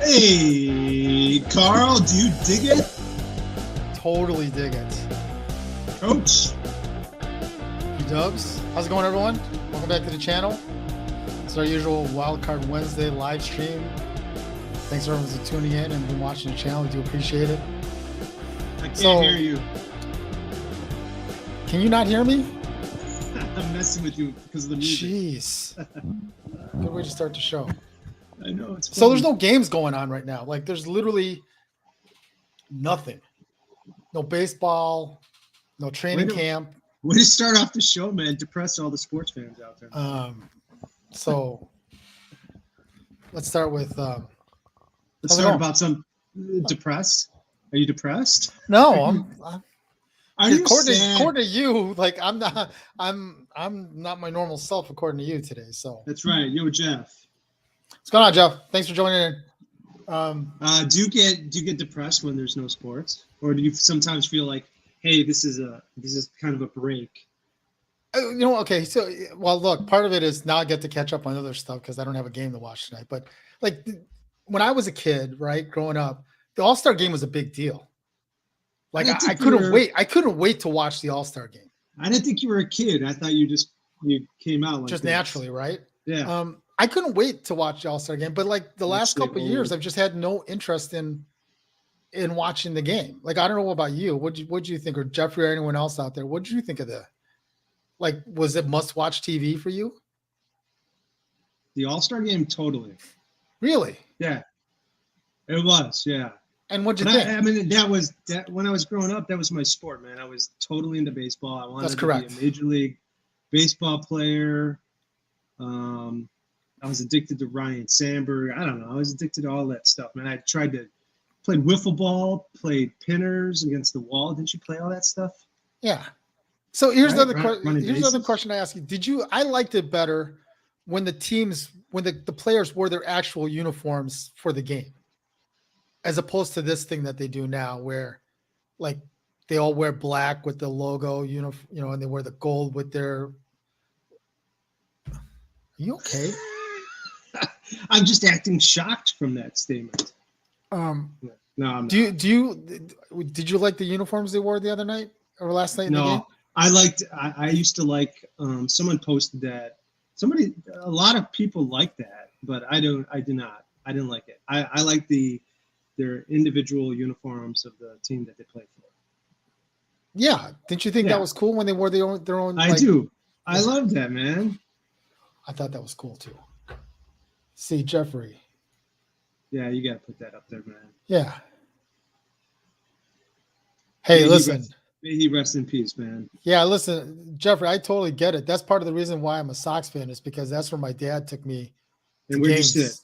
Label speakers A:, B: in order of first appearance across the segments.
A: Hey, Carl, do you dig it?
B: Totally dig it.
A: Coach.
B: Dubs. How's it going, everyone? Welcome back to the channel. It's our usual Wildcard Wednesday live stream. Thanks everyone for tuning in and been watching the channel. We do appreciate it.
A: I can't hear you.
B: Can you not hear me?
A: I'm messing with you because of the music.
B: Jeez. Good way to start the show.
A: I know it's fun.
B: So there's no games going on right now. Like there's literally nothing. No baseball, no training camp.
A: Way to start off the show, man. Depress all the sports fans out there.
B: So let's start with
A: let's start about some depressed. Are you depressed?
B: No,
A: Are you
B: according to you, like I'm not my normal self according to you today. So
A: that's right. Yo, Jeff.
B: What's going on, Jeff? Thanks for joining in.
A: Do you get depressed when there's no sports, or do you sometimes feel like, hey, this is kind of a break?
B: Okay. So, well, look, part of it is now I get to catch up on other stuff because I don't have a game to watch tonight. But like when I was a kid, right, growing up, the All-Star game was a big deal. Like I couldn't wait. I couldn't wait to watch the All-Star game.
A: I didn't think you were a kid. I thought you came out like
B: just
A: this.
B: Naturally, right?
A: Yeah.
B: I couldn't wait to watch the All-Star game, but like the last couple of years, I've just had no interest in watching the game. Like I don't know about you. What'd you think, or Jeffrey, or anyone else out there? What did you think of the? Like, was it must-watch TV for you?
A: The All-Star game, totally.
B: Really?
A: Yeah, it was. Yeah.
B: And what'd you think?
A: I mean, that when I was growing up, that was my sport, man. I was totally into baseball. I wanted to be a Major League Baseball player. I was addicted to Ryan Sandberg. I don't know. I was addicted to all that stuff, man. I tried to play wiffle ball, played pinners against the wall. Didn't you play all that stuff?
B: Yeah. So here's another question I ask you. I liked it better when the players wore their actual uniforms for the game, as opposed to this thing that they do now where like they all wear black with the logo, and they wear the gold with their. Are you okay?
A: I'm just acting shocked from that statement.
B: No,
A: I'm not.
B: Did you like the uniforms they wore the other night or last night in the game?
A: I used to like, someone posted that. A lot of people like that, but I did not. I didn't like it. I like their individual uniforms of the team that they play for.
B: Yeah. Didn't you think that was cool when they wore their own?
A: I do. I love that, man.
B: I thought that was cool too. See, Jeffrey.
A: Yeah, you got to put that up there, man.
B: Yeah. Hey, listen.
A: May he rest in peace, man.
B: Yeah, listen, Jeffrey, I totally get it. That's part of the reason why I'm a Sox fan is because that's where my dad took me.
A: And where'd you sit?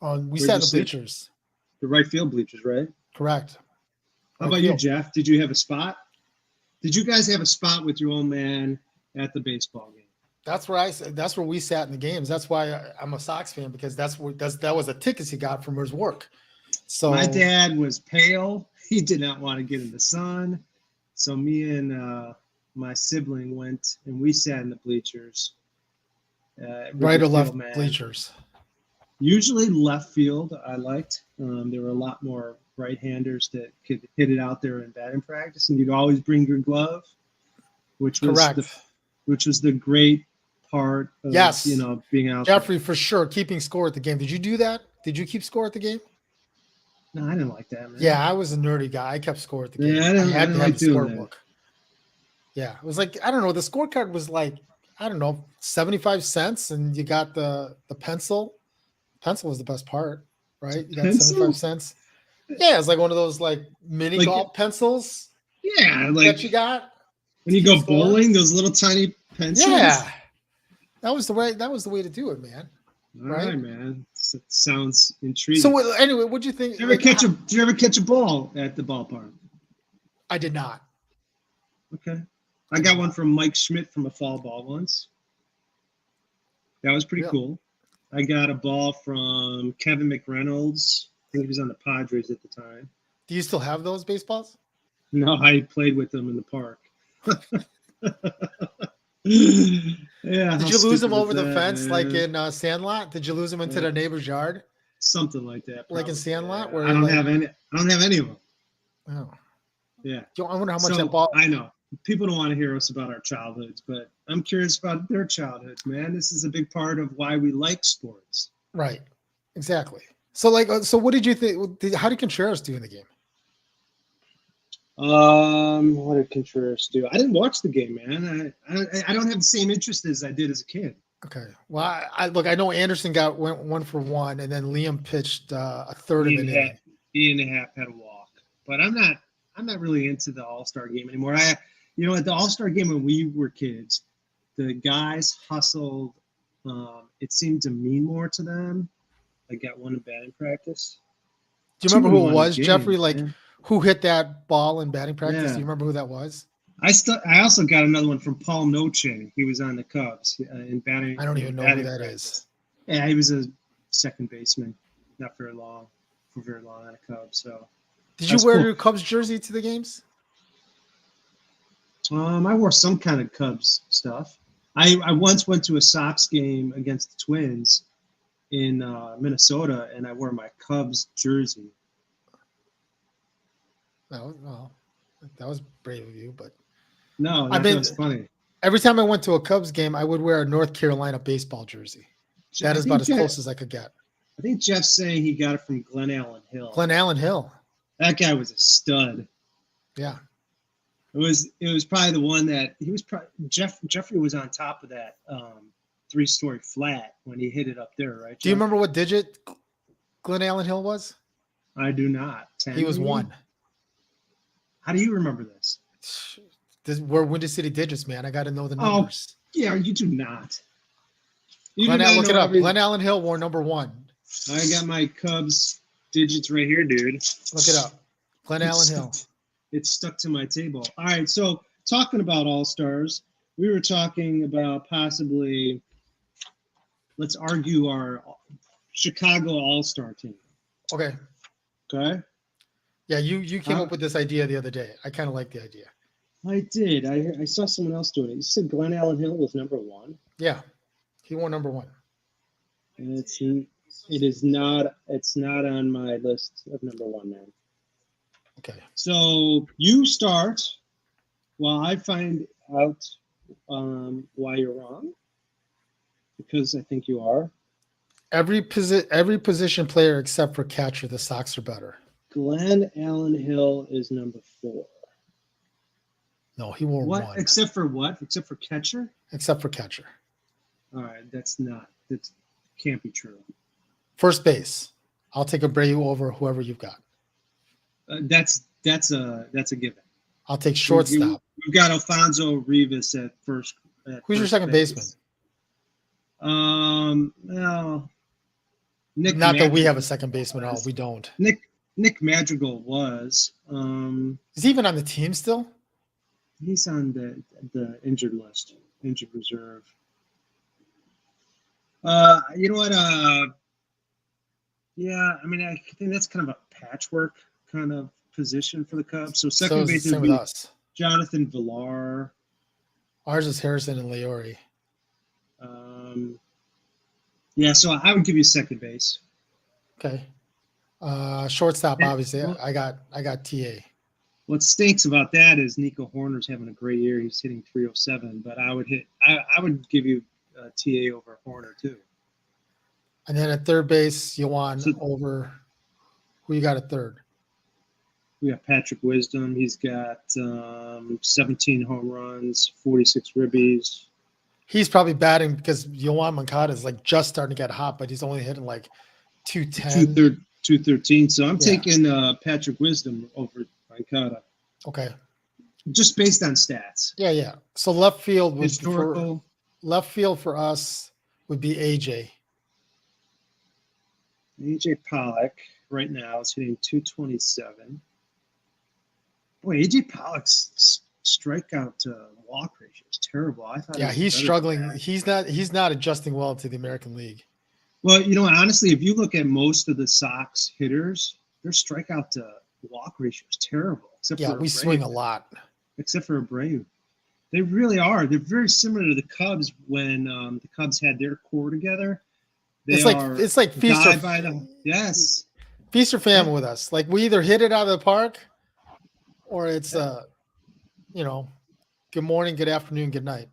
B: We sat in the bleachers.
A: The right field bleachers, right?
B: Correct.
A: How about you, Jeff? Did you have a spot? Did you guys have a spot with your old man at the baseball game?
B: That's where we sat in the games. That's why I'm a Sox fan, because that was the tickets he got from his work. So
A: my dad was pale. He did not want to get in the sun. So me and my sibling went and we sat in the bleachers.
B: Right or left bleachers?
A: Usually left field. I liked. There were a lot more right-handers that could hit it out there in batting practice, and you'd always bring your glove, which was the great part of being out.
B: Jeffrey, for sure, keeping score at the game. Did you do that? Did you keep score at the game?
A: No, I didn't like that, man.
B: Yeah, I was a nerdy guy. I kept score at the game.
A: Yeah, I didn't like the scorebook.
B: Yeah, it was like, I don't know. The scorecard was like, I don't know, 75 cents, and you got the pencil. Pencil was the best part, right? You got 75 cents. Yeah, it's like one of those like mini golf pencils.
A: Yeah, like
B: that you got
A: when you go bowling, those little tiny pencils.
B: Yeah, that was the way to do it, man.
A: All right, man. It sounds intriguing.
B: So anyway, what'd you think?
A: Did you ever catch a ball at the ballpark?
B: I did not.
A: Okay. I got one from Mike Schmidt from a fall ball once. That was pretty cool. I got a ball from Kevin McReynolds. I think he was on the Padres at the time.
B: Do you still have those baseballs?
A: No, I played with them in the park. Yeah.
B: Did you lose them over the fence, man? Like in Sandlot? Did you lose them into the neighbor's yard?
A: something like that.
B: Like in Sandlot, where
A: I don't have any. I don't have any of them.
B: Oh,
A: yeah.
B: I wonder how much that ball.
A: I know people don't want to hear us about our childhoods, but I'm curious about their childhoods, man. This is a big part of why we like sports.
B: Right. Exactly. So, what did you think? How did Contreras do in the game?
A: What did Contreras do? I didn't watch the game, man. I don't have the same interest as I did as a kid.
B: Okay. Well, I know Anderson went 1 for 1, and then Liam pitched a third of an inning.
A: Ian and a half had a walk, but I'm not really into the All-Star game anymore. At the All-Star game when we were kids, the guys hustled. It seemed to mean more to them. I got one in batting practice.
B: Do you remember who it was, Jeffrey? Who hit that ball in batting practice? Yeah. Do you remember who that was?
A: I also got another one from Paul Noche. He was on the Cubs in batting.
B: I don't even know who that is.
A: Yeah, he was a second baseman, not for very long on the Cubs. So,
B: did you wear your Cubs jersey to the games?
A: I wore some kind of Cubs stuff. I once went to a Sox game against the Twins in Minnesota, and I wore my Cubs jersey.
B: No, that was brave of you, but
A: no, that was funny.
B: Every time I went to a Cubs game, I would wear a North Carolina baseball jersey. That is about as close as I could get.
A: I think Jeff's saying he got it from Glen Allen Hill.
B: Glen Allen Hill.
A: That guy was a stud.
B: Yeah.
A: It was probably the one that he was Jeffrey was on top of that 3-story flat when he hit it up there, right? Jeff?
B: Do you remember what digit Glen Allen Hill was?
A: I do not. 10,
B: he was 1.
A: How do you remember this?
B: We're Windy City digits, man. I got to know the numbers.
A: Oh, yeah, you do not.
B: Look it up. Glen Allen Hill wore number 1.
A: I got my Cubs digits right here, dude.
B: Look it up. Glen Allen Hill.
A: It's stuck to my table. All right, so talking about All-Stars, we were talking about possibly, let's argue, our Chicago All-Star team.
B: Okay.
A: Okay?
B: Yeah, you came up with this idea the other day. I kind of like the idea.
A: I did. I saw someone else doing it. You said Glen Allen Hill was number 1?
B: Yeah, he won number 1.
A: And it's not on my list of number 1, man.
B: Okay.
A: So you start while I find out why you're wrong, because I think you are.
B: Every position player except for catcher, the Sox are better.
A: Glen Allen Hill is number 4.
B: No, he wore 1.
A: Except for what? Except for catcher?
B: Except for catcher.
A: All right, that can't be true.
B: First base. I'll take Abreu over whoever you've got.
A: That's a given.
B: I'll take shortstop.
A: We've got Alfonso Rivas at first.
B: Who's your second baseman?
A: Well, Nick.
B: Not that we have a second baseman. We don't.
A: Nick Madrigal was.
B: Is he even on the team still?
A: He's on the injured list, injured reserve. You know what? Yeah, I mean, I think that's kind of a patchwork kind of position for the Cubs. So second base would be
B: us.
A: Jonathan Villar.
B: Ours is Harrison and Leori.
A: Yeah, so I would give you second base.
B: Okay. Shortstop, obviously. I got TA.
A: What stinks about that is Nico Horner's having a great year. He's hitting 307, but I would give you TA over Horner too.
B: And then at third base, Yohan over. Who you got at third?
A: We got Patrick Wisdom. He's got 17 home runs, 46 ribbies.
B: He's probably batting because Yohan Moncada is just starting to get hot, but he's only hitting 210.
A: 213. So I'm taking Patrick Wisdom over Moncada.
B: Okay.
A: Just based on stats.
B: Yeah. So left field for us would be AJ.
A: AJ Pollock right now is hitting 227. Boy, AJ Pollock's strikeout to walk ratio is terrible. I thought.
B: Yeah, he's struggling. He's not adjusting well to the American League.
A: Well, honestly, if you look at most of the Sox hitters, their strikeout to walk ratio is terrible.
B: We swing a lot.
A: Except for Abreu. They really are. They're very similar to the Cubs when the Cubs had their core together.
B: It's like feast or
A: yes.
B: Feast or famine with us. Like we either hit it out of the park, or it's good morning, good afternoon, good night.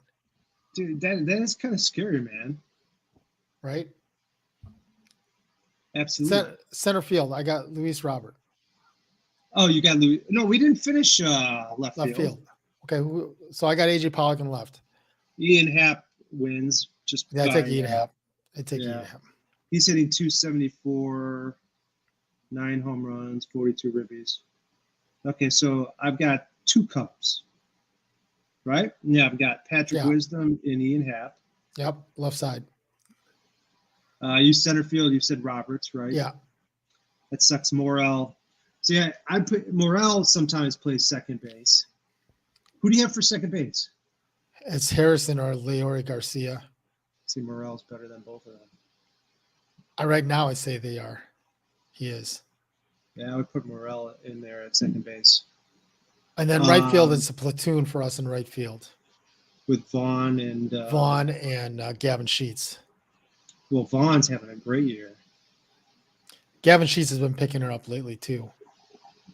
A: Dude, that is kind of scary, man.
B: Right?
A: Absolutely.
B: Center field. I got Luis Robert.
A: Oh, you got Louis. No, we didn't finish left field.
B: Okay, so I got AJ Pollock in left.
A: Ian Happ wins.
B: I take Ian Happ. Ian Happ.
A: He's hitting 274, 9 home runs, 42 ribbies. Okay, so I've got 2 Cubs, right? Yeah, I've got Patrick Wisdom and Ian Happ.
B: Yep, left side.
A: You center field. You said Roberts, right?
B: Yeah.
A: That sucks. Morel. So yeah, I put Morel sometimes plays second base. Who do you have for second base?
B: It's Harrison or Leori Garcia.
A: See, Morel's better than both of them.
B: Right now, I say they are. He is.
A: Yeah, I would put Morel in there at second base.
B: And then right field is a platoon for us in right field.
A: With Vaughn and
B: Gavin Sheets.
A: Well, Vaughn's having a great year.
B: Gavin Sheets has been picking her up lately too.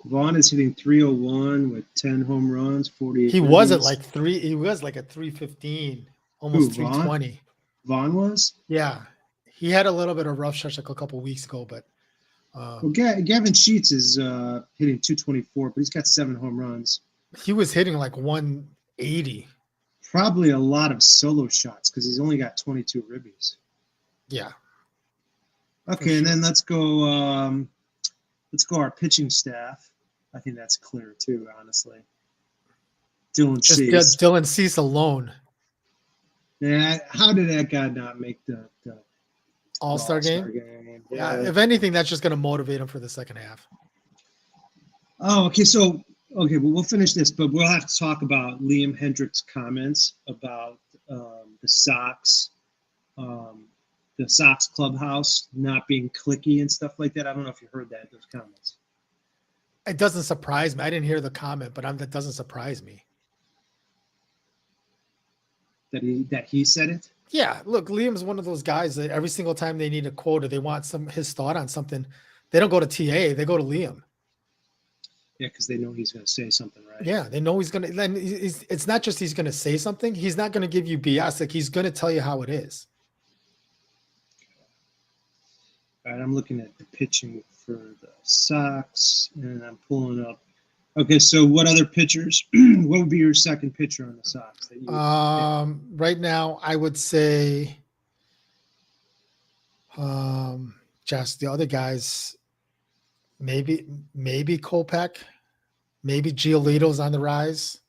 A: Vaughn is hitting 301 with 10 home runs, 48.
B: He was at like 315, almost 320.
A: Vaughn was?
B: Yeah. He had a little bit of rough stretch like a couple weeks ago, but
A: Gavin Sheets is hitting 224, but he's got 7 home runs.
B: He was hitting like 180.
A: Probably a lot of solo shots because he's only got 22 ribbies.
B: Yeah.
A: Okay, and then let's go our pitching staff. I think that's clear too, honestly. Dylan Cease.
B: Dylan Cease alone.
A: Yeah, how did that guy not make the
B: All-Star game? Yeah. If anything, that's just going to motivate him for the second half.
A: Oh, okay. So, well, we'll finish this, but we'll have to talk about Liam Hendriks' comments about the Sox clubhouse not being cliquey and stuff like that. I don't know if you heard those comments.
B: It doesn't surprise me. I didn't hear the comment, but that doesn't surprise me.
A: That he said it?
B: Yeah, look, Liam's one of those guys that every single time they need a quote or they want his thought on something, they don't go to TA, they go to Liam.
A: Yeah, because they know he's going to say something, right?
B: Yeah, they know he's going to. Then it's not just he's going to say something. He's not going to give you BS. Like he's going to tell you how it is.
A: All right, I'm looking at the pitching for the Sox, and I'm pulling up. Okay, so what other pitchers? What would be your second pitcher on the Sox?
B: Right now, I would say, just the other guys. Maybe Kopech, maybe Giolito's on the rise.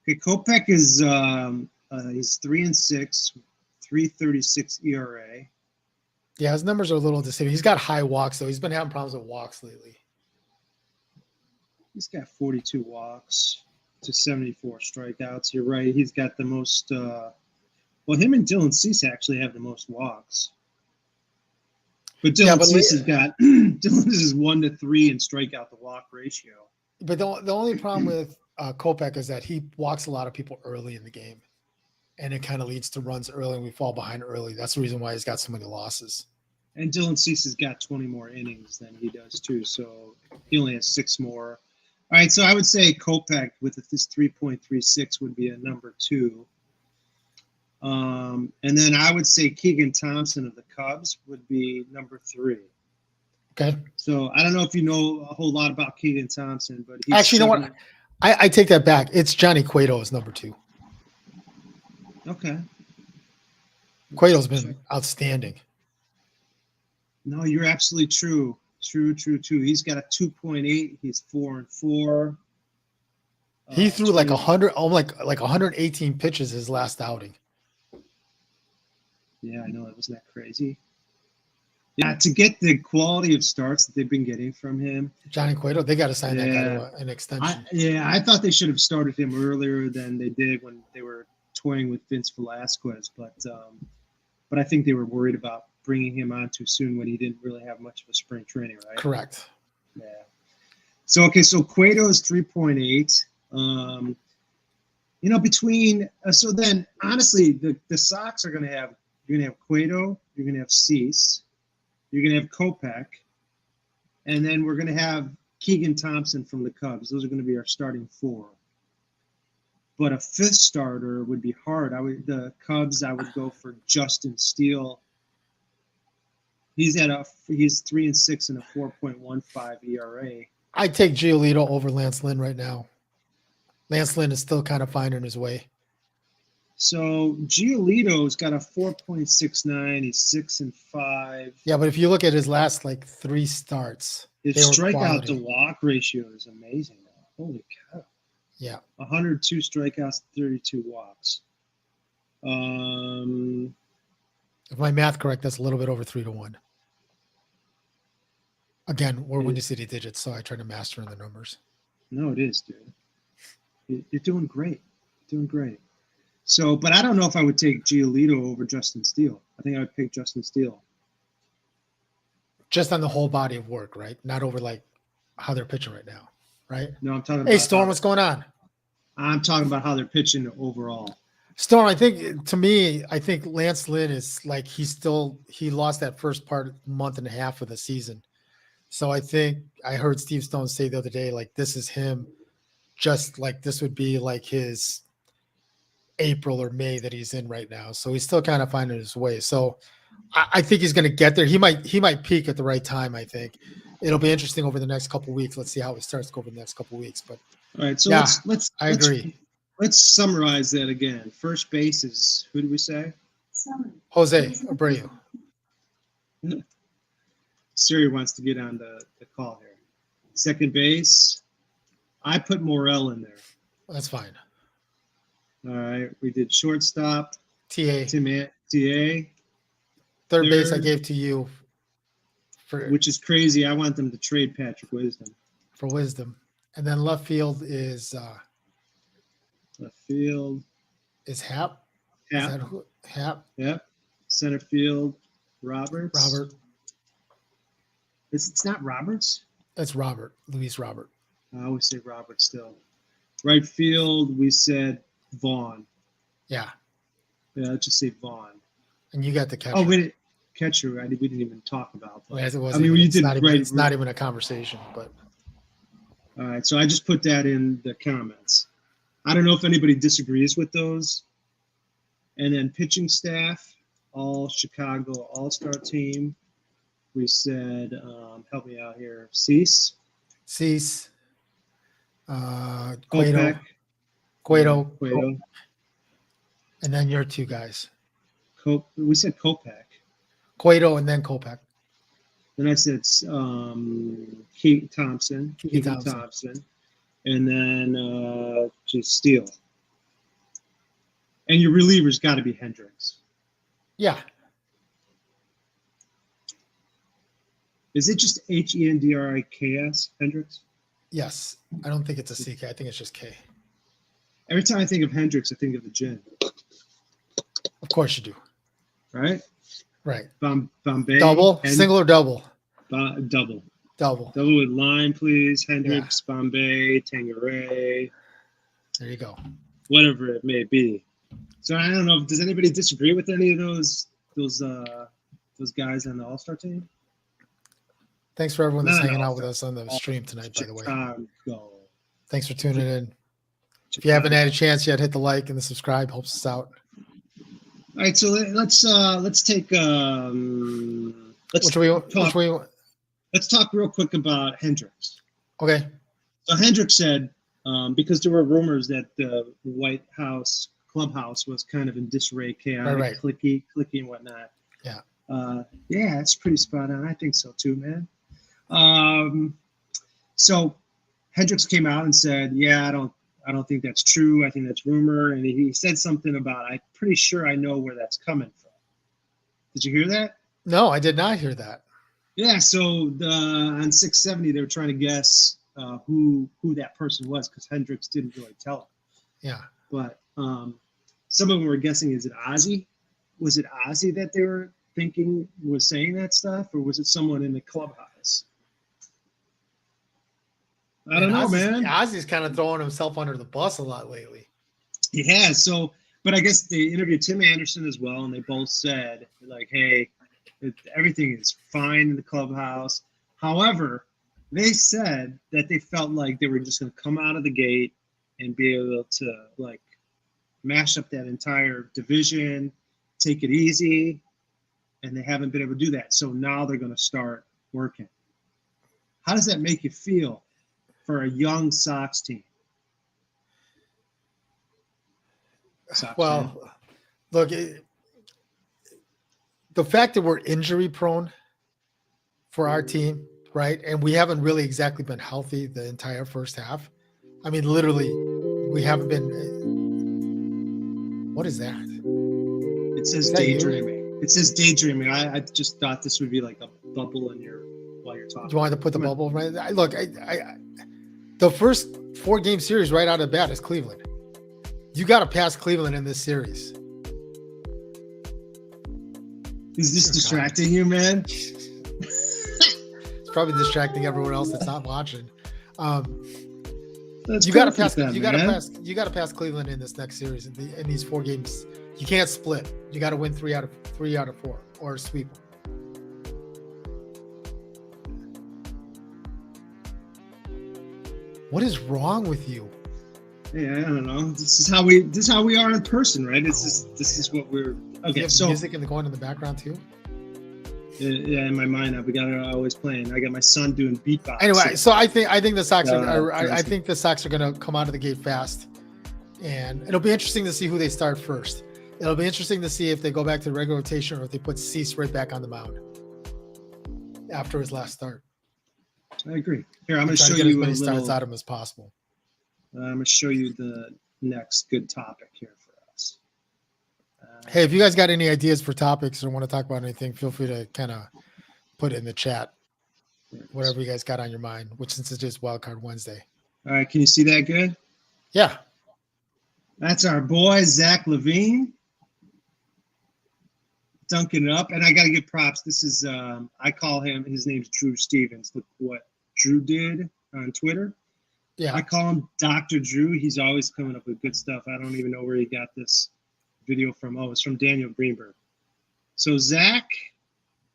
A: Okay, Kopech is he's 3-6, 3.36 ERA.
B: Yeah, his numbers are a little deceiving. He's got high walks, though. He's been having problems with walks lately.
A: He's got 42 walks to 74 strikeouts. You're right. He's got the most. Well, him and Dylan Cease actually have the most walks. But Dylan Cease has got Dylan is 1-3 in strikeout to walk ratio.
B: But the only problem with Kopech is that he walks a lot of people early in the game, and it kind of leads to runs early, and we fall behind early. That's the reason why he's got so many losses.
A: And Dylan Cease has got 20 more innings than he does too, so he only has 6 more. All right, so I would say Kopech with this 3.36 would be a number 2. And then I would say Keegan Thompson of the Cubs would be number 3.
B: Okay.
A: So I don't know if you know a whole lot about Keegan Thompson, but he's
B: actually, you know what? I take that back. It's Johnny Cueto is number 2.
A: Okay.
B: Cueto's been outstanding.
A: No, you're absolutely true. True. He's got a 2.8. He's 4-4.
B: He threw like 100, like 118 pitches his last outing.
A: Yeah, I know. Wasn't that crazy? Yeah, to get the quality of starts that they've been getting from him.
B: Johnny Cueto, they got to sign that guy to an extension.
A: I thought they should have started him earlier than they did when they were toying with Vince Velasquez. But I think they were worried about bringing him on too soon when he didn't really have much of a spring training, right?
B: Correct.
A: Yeah. So Cueto is 3.8. Between so then honestly the Sox are going to have you're going to have Cueto, you're going to have Cease, you're going to have Kopech, and then we're going to have Keegan Thompson from the Cubs. Those are going to be our starting 4. But a 5th starter would be hard. The Cubs, I would go for Justin Steele. He's 3-6 and a 4.15 ERA.
B: I'd take Giolito over Lance Lynn right now. Lance Lynn is still kind of finding his way.
A: So Giolito's got a 4.69. He's 6-5.
B: Yeah, but if you look at his last 3 starts,
A: his strikeout to walk ratio is amazing. Holy cow!
B: Yeah,
A: 102 strikeouts, 32 walks.
B: If my math correct, that's a little bit over 3-1. Again, we're Windy City digits, so I try to master in the numbers.
A: No, it is, dude. You're doing great. Doing great. So, but I don't know if I would take Giolito over Justin Steele. I think I would pick Justin Steele.
B: Just on the whole body of work, right? Not over how they're pitching right now, right?
A: No, I'm talking about.
B: Hey, Storm, what's going on?
A: I'm talking about how they're pitching overall.
B: Storm, I think Lance Lynn is he lost that first month and a half of the season. So I think I heard Steve Stone say the other day, this is him, just this would be his April or May that he's in right now. So he's still kind of finding his way. So I think he's going to get there. He might peak at the right time. I think it'll be interesting over the next couple of weeks. Let's see how he starts to go over the next couple of weeks. But
A: all right, so
B: yeah,
A: I
B: agree.
A: Let's summarize that again. First base is, who did we say?
B: Jose Abreu.
A: Siri wants to get on the call here. Second base, I put Morel in there.
B: That's fine.
A: All right, we did shortstop.
B: TA.
A: TA.
B: Third base I gave to you.
A: Which is crazy. I want them to trade Patrick Wisdom.
B: For Wisdom. And then left field is
A: left field
B: is Hap. Hap.
A: Yep. Center field, Roberts.
B: Robert.
A: It's not Roberts?
B: That's Robert. Luis Robert.
A: I always say Robert still. Right field, we said Vaughn.
B: Yeah.
A: Yeah, let's just say Vaughn.
B: And you got the catcher.
A: Oh, wait. Catcher, we didn't even talk about.
B: It's not even a conversation. But
A: all right, so I just put that in the comments. I don't know if anybody disagrees with those. And then pitching staff, all Chicago All-Star team. We said, help me out here, Cease.
B: Cueto.
A: Cueto.
B: And then your 2 guys.
A: We said Kopech.
B: Cueto and then Kopech.
A: Then I said Keegan Thompson. And then just Steele. And your reliever's got to be Hendricks.
B: Yeah.
A: Is it just Hendriks, Hendricks?
B: Yes. I don't think it's a CK. I think it's just K.
A: Every time I think of Hendricks, I think of the gin.
B: Of course you do.
A: Right?
B: Right.
A: Bombay.
B: Double? Single or double?
A: Double.
B: Double.
A: Double with lime, please. Hendricks, yeah. Bombay, Tanqueray.
B: There you go.
A: Whatever it may be. So I don't know. Does anybody disagree with any of those guys on the All-Star team?
B: Thanks for everyone that's hanging out with us on the stream tonight, by the way. Thanks for tuning in. If you haven't had a chance yet, hit the like and the subscribe. Helps us out.
A: All right, so let's take let's talk real quick about Hendricks.
B: Okay.
A: So Hendricks said because there were rumors that the White House clubhouse was kind of in disarray, chaotic,
B: right.
A: clicky and whatnot.
B: Yeah.
A: Yeah, that's pretty spot on. I think so too, man. So Hendricks came out and said, "Yeah, I don't think that's true. I think that's rumor." And he said something about, "I'm pretty sure I know where that's coming from." Did you hear that?
B: No, I did not hear that.
A: Yeah. So on 670, they were trying to guess who that person was because Hendricks didn't really tell them.
B: Yeah.
A: But some of them were guessing, is it Ozzy? Was it Ozzy that they were thinking was saying that stuff, or was it someone in the clubhouse? I don't know, man.
B: Ozzy's kind of throwing himself under the bus a lot lately.
A: He has. So But I guess they interviewed Tim Anderson as well, and they both said, like, hey, everything is fine in the clubhouse. However, they said that they felt like they were just going to come out of the gate and be able to, like, mash up that entire division, take it easy, and they haven't been able to do that. So now they're going to start working. How does that make you feel for a young Sox team?
B: Well, look, the fact that we're injury prone for our team, right? And we haven't really exactly been healthy the entire first half. I mean, literally, we haven't been. What is that?
A: It says daydreaming. It says daydreaming. I just thought this would be like a bubble in while you're talking.
B: Do you want to put the bubble right? Look, the first 4-game series right out of the bat is Cleveland. You got to pass Cleveland in this series.
A: Is this distracting you, man?
B: It's probably distracting everyone else that's not watching. You got to pass. You got to pass Cleveland in this next series in these 4 games. You can't split. You got to win 3 out of 4 or sweep. What is wrong with you?
A: Hey, I don't know. This is how we are in person, right? This is what we're okay.
B: Do you have
A: so
B: music going in the background too.
A: Yeah, in my mind, we got it always playing. I got my son doing beatbox.
B: Anyway, so I think the Sox I think the Sox are going to come out of the gate fast, and it'll be interesting to see who they start first. It'll be interesting to see if they go back to the regular rotation or if they put Cease right back on the mound after his last start.
A: I agree. Here, I'm going to show you
B: as many starts out of him as possible.
A: I'm going to show you the next good topic here for us.
B: Hey, if you guys got any ideas for topics or want to talk about anything, feel free to kind of put it in the chat. Whatever you guys got on your mind, which since it's just Wildcard Wednesday.
A: All right, can you see that good?
B: Yeah.
A: That's our boy, Zach Levine. Dunking it up. And I got to give props. This is, I call him, his name's Drew Stevens. Look what Drew did on Twitter.
B: Yeah.
A: I call him Dr. Drew. He's always coming up with good stuff. I don't even know where he got this video from. Oh, it's from Daniel Greenberg. So, Zach,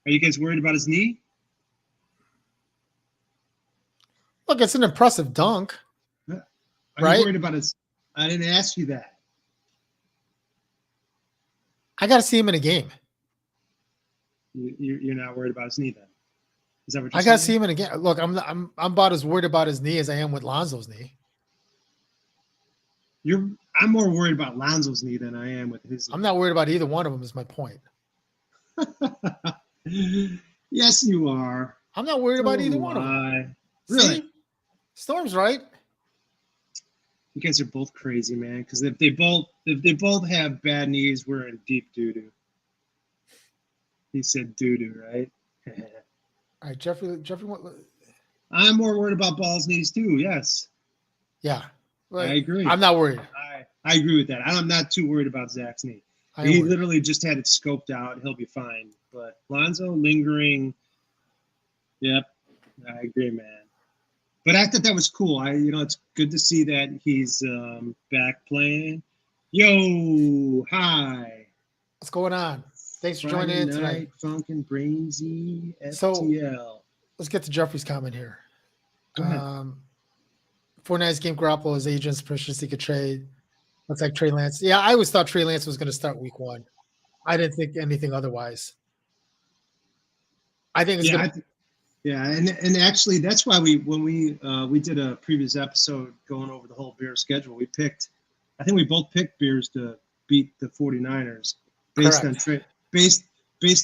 A: are you guys worried about his knee?
B: Look, it's an impressive dunk.
A: Are
B: right?
A: you worried about his? I didn't ask you that.
B: I got to see him in a game.
A: You're not worried about his knee then? Is that what you're
B: I got to see him in a game. Look, I'm about as worried about his knee as I am with Lonzo's knee.
A: I'm more worried about Lonzo's knee than I am with his knee.
B: I'm not worried about either one of them is my point.
A: Yes, you are.
B: I'm not worried about either one of them.
A: Really?
B: See? Storm's right.
A: You guys are both crazy, man. Because if they both have bad knees, we're in deep doo-doo. He said doo-doo, right?
B: All right, Jeffrey.
A: I'm more worried about Ball's knees too. Yes.
B: Yeah.
A: I agree.
B: I'm not worried.
A: I agree with that. I'm not too worried about Zach's knee. He literally just had it scoped out. He'll be fine. But Lonzo lingering. Yep. I agree, man. But I thought that was cool. It's good to see that he's back playing. Yo, hi.
B: What's going on? Thanks for joining in tonight.
A: Funkin' Brainsy FTL.
B: So, let's get to Jeffrey's comment here. 49ers game Garoppolo, his agents, permission to seek a trade. Looks like Trey Lance. Yeah, I always thought Trey Lance was going to start week 1. I didn't think anything otherwise. I think it's
A: and actually that's why when we did a previous episode going over the whole Bears schedule, I think we both picked Bears to beat the 49ers based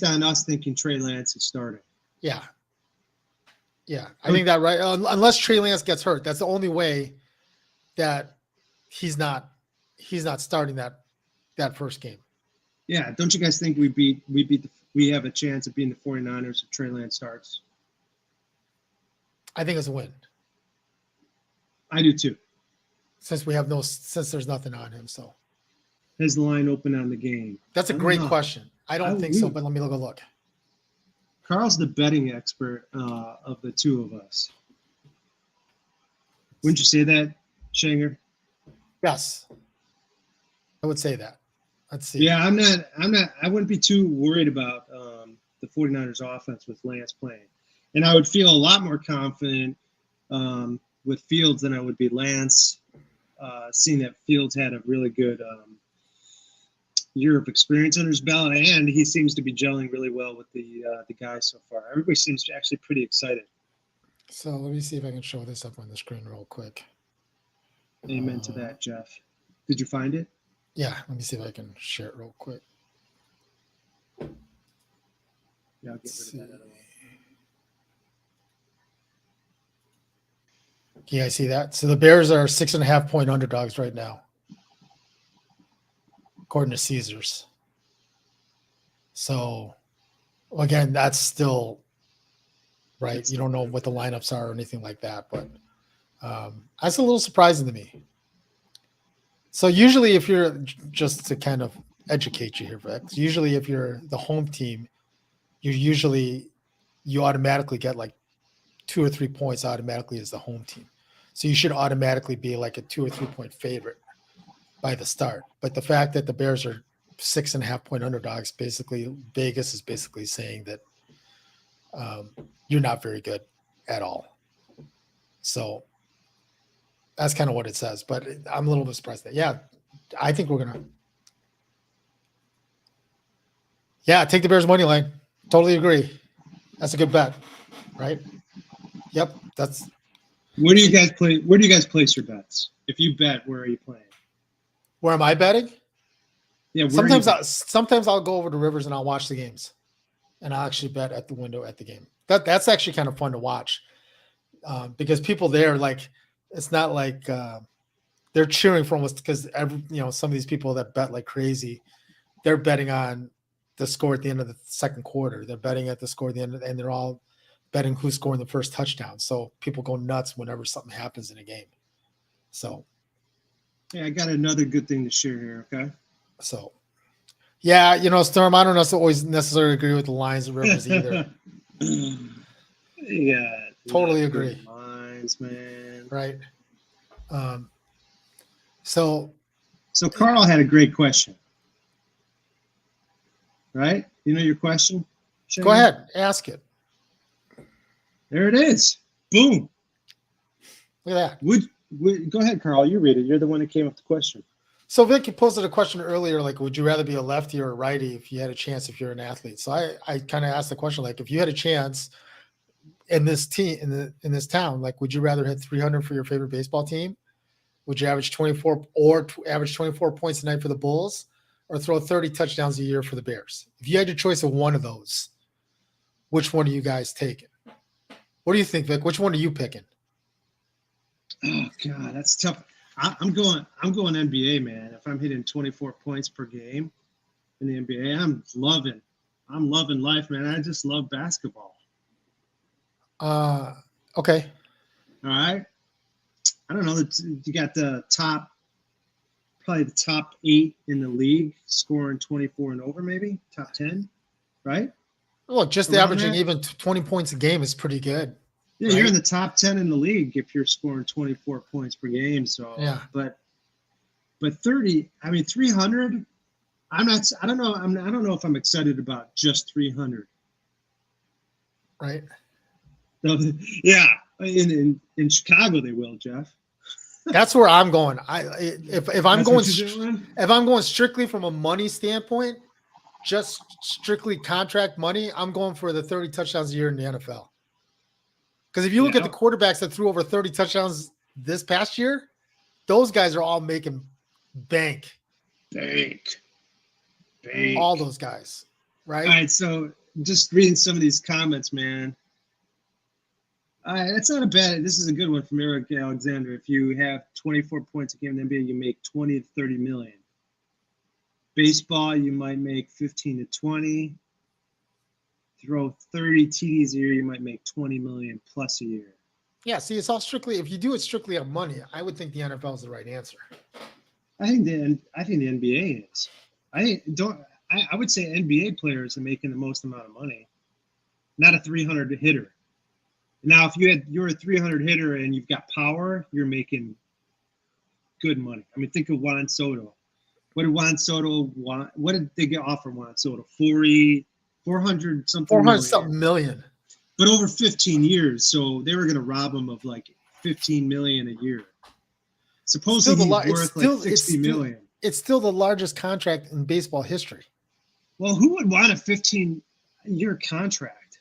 A: on us thinking Trey Lance is starting.
B: Yeah. Yeah, I think that right. Unless Trey Lance gets hurt, that's the only way that he's not starting that first game.
A: Yeah, don't you guys think we have a chance of beating the 49ers if Trey Lance starts?
B: I think it's a win.
A: I do too.
B: Since there's nothing on him, so
A: has the line open on the game?
B: That's a great question. I don't think so, but let me look.
A: Carl's the betting expert of the two of us. Wouldn't you say that, Shanger?
B: Yes, I would say that. Let's see.
A: Yeah, I'm not. I wouldn't be too worried about the 49ers offense with Lance playing, and I would feel a lot more confident with Fields than I would be Lance. Seeing that Fields had a really good year of experience under his belt, and he seems to be gelling really well with the guys so far. Everybody seems to actually pretty excited.
B: So let me see if I can show this up on the screen real quick.
A: Amen to that, Jeff. Did you find it?
B: Yeah, let me see if I can share it real quick.
A: Yeah, I'll get rid of that other one.
B: Yeah, I see that. So the Bears are 6.5-point underdogs right now, according to Caesars. So, again, that's still right. You don't know what the lineups are or anything like that, but that's a little surprising to me. So usually if you're, just to kind of educate you here, Vex, usually if you're the home team, you automatically get like 2 or 3 points automatically as the home team. So you should automatically be like a 2 or 3 point favorite by the start. But the fact that the Bears are 6.5-point underdogs, basically Vegas is basically saying that you're not very good at all. So that's kind of what it says. But I'm a little bit surprised that, yeah, I think we're going to. Yeah, take the Bears money line. Totally agree. That's a good bet, right? Yep, that's.
A: Where do you guys play? Where do you guys place your bets? If you bet, where are you playing?
B: Where am I betting?
A: Yeah,
B: sometimes I'll go over to Rivers and I'll watch the games, and I'll actually bet at the window at the game. That's actually kind of fun to watch because people there, like, it's not like they're cheering for almost, because some of these people that bet like crazy, they're betting on the score at the end of the second quarter. They're betting at the score at the end, and they're all betting who's scoring the first touchdown. So people go nuts whenever something happens in a game. So,
A: yeah, I got another good thing to share here. Okay.
B: So, yeah, Storm, I don't always necessarily agree with the lines of Rivers either.
A: Yeah,
B: totally agree.
A: Lines, man.
B: Right. So
A: Carl had a great question. Right? You know your question?
B: Shane? Go ahead, ask it.
A: There it is. Boom.
B: Look at that.
A: Go ahead, Carl. You read it. You're the one who came up with the question.
B: So Vic, you posted a question earlier, like, would you rather be a lefty or a righty if you had a chance, if you're an athlete? So I kind of asked the question, like, if you had a chance in this team, in this town, like, would you rather hit 300 for your favorite baseball team? Would you average 24 points a night for the Bulls, or throw 30 touchdowns a year for the Bears? If you had your choice of one of those, which one are you guys taking? What do you think, Vic? Which one are you picking?
A: Oh God, that's tough. I'm going NBA, man. If I'm hitting 24 points per game in the NBA, I'm loving life, man. I just love basketball.
B: Okay.
A: All right. I don't know. You got probably the top 8 in the league scoring 24 and over, maybe top 10, right?
B: Look, just averaging even 20 points a game is pretty good.
A: Yeah, right? You're in the top 10 in the league if you're scoring 24 points per game. So,
B: yeah.
A: But 30, I mean, 300. I don't know if I'm excited about just 300.
B: Right.
A: So, yeah, in Chicago they will, Jeff.
B: That's where I'm going. If I'm going strictly from a money standpoint, just strictly contract money, I'm going for the 30 touchdowns a year in the NFL. Because if you look at the quarterbacks that threw over 30 touchdowns this past year, those guys are all making bank. All those guys, right?
A: All right, so just reading some of these comments, man. That's not a bad. This is a good one from Eric Alexander. If you have 24 points a game in the NBA, you make 20 to 30 million. Baseball, you might make 15 to 20. Throw 30 TDs a year, you might make 20 million plus a year.
B: Yeah, see, it's all strictly, if you do it strictly on money, I would think the NFL is the right answer.
A: I think the NBA is. I would say NBA players are making the most amount of money, not a 300 hitter. Now, if you're a 300 hitter and you've got power, you're making good money. I mean, think of Juan Soto. What did Juan Soto want? What did they get offer Juan Soto? 400 something
B: million.
A: But over 15 years, so they were going to rob him of like 15 million a year. Supposedly he's worth like 60 million.
B: It's still the largest contract in baseball history.
A: Well, who would want a 15-year contract?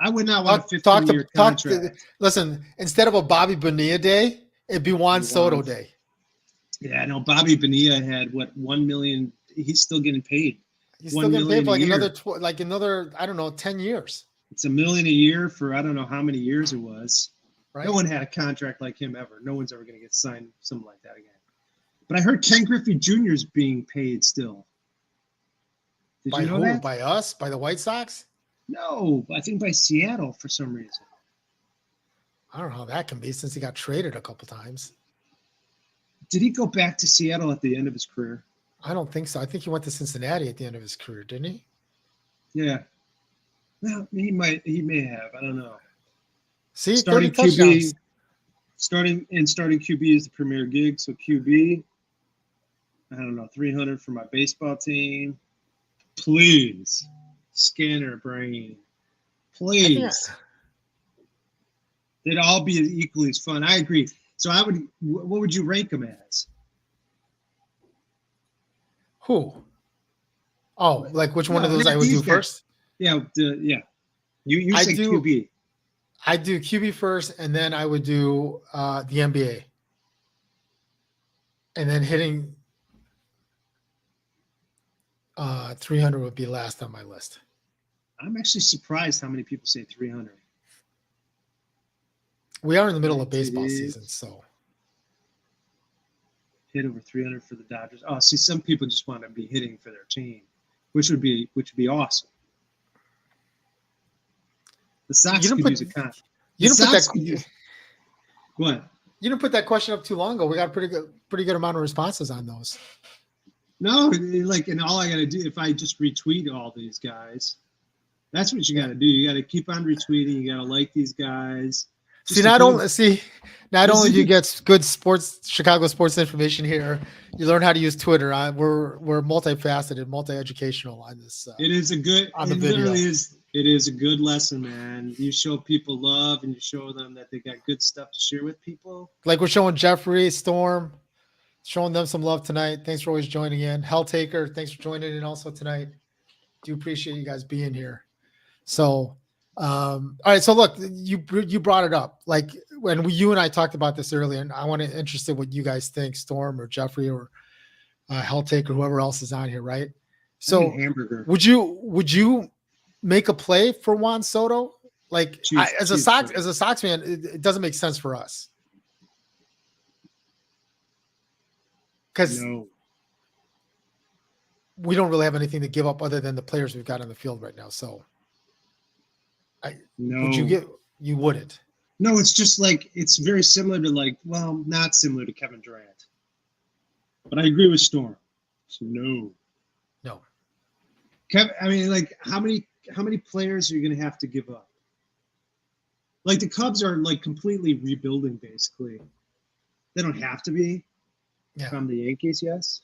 A: I would not want a 15-year contract.
B: Listen, instead of a Bobby Bonilla day, it'd be Juan Soto day.
A: Yeah, no, Bobby Bonilla had what, 1 million. He's still getting paid.
B: He's still getting paid for like another, I don't know, 10 years.
A: It's $1 million a year for I don't know how many years it was.
B: Right.
A: No one had a contract like him ever. No one's ever going to get signed something like that again. But I heard Ken Griffey Jr. is being paid still. Did
B: you know that? By us? By the White Sox?
A: No, I think by Seattle for some reason.
B: I don't know how that can be since he got traded a couple times.
A: Did he go back to Seattle at the end of his career?
B: I don't think so. I think he went to Cincinnati at the end of his career, didn't he?
A: Yeah. Well, he may have. I don't know.
B: See,
A: starting QB, starting QB is the premier gig. So QB, I don't know, 300 for my baseball team. Please, Scanner Brain. Please. They'd all be equally as fun. I agree. So what would you rank them as?
B: Who? Oh, like which one of those I would do first?
A: Yeah, yeah. You say QB.
B: I do QB first, and then I would do the NBA. And then hitting 300 would be last on my list.
A: I'm actually surprised how many people say 300.
B: We are in the middle of baseball season, so.
A: Hit over 300 for the Dodgers. Oh, see, some people just want to be hitting for their team, which would be awesome. The Sox could use a contract.
B: You didn't put that question up too long ago. We got a pretty good amount of responses on those.
A: No, and all I got to do, if I just retweet all these guys, that's what you got to do. You got to keep on retweeting. You got to like these guys.
B: Not only do you get good Chicago sports information here, you learn how to use Twitter. We're multifaceted, multi-educational on this.
A: It is a good. On the video. It is a good lesson, man. You show people love, and you show them that they got good stuff to share with people.
B: Like we're showing Jeffrey, Storm, showing them some love tonight. Thanks for always joining in. Helltaker, thanks for joining in also tonight. Do appreciate you guys being here. So. All right. So look, you brought it up. Like when you and I talked about this earlier, and I want to interested what you guys think, Storm or Jeffrey or Helltaker, whoever else is on here, right? So would you make a play for Juan Soto? Like as a Sox fan, it doesn't make sense for us. Because we don't really have anything to give up other than the players we've got on the field right now. So you wouldn't.
A: No, it's just like it's very similar to not similar to Kevin Durant. But I agree with Storm. So no. Kevin, I mean, like how many players are you gonna have to give up? Like the Cubs are like completely rebuilding basically. They don't have to be.
B: Yeah.
A: From the Yankees, yes.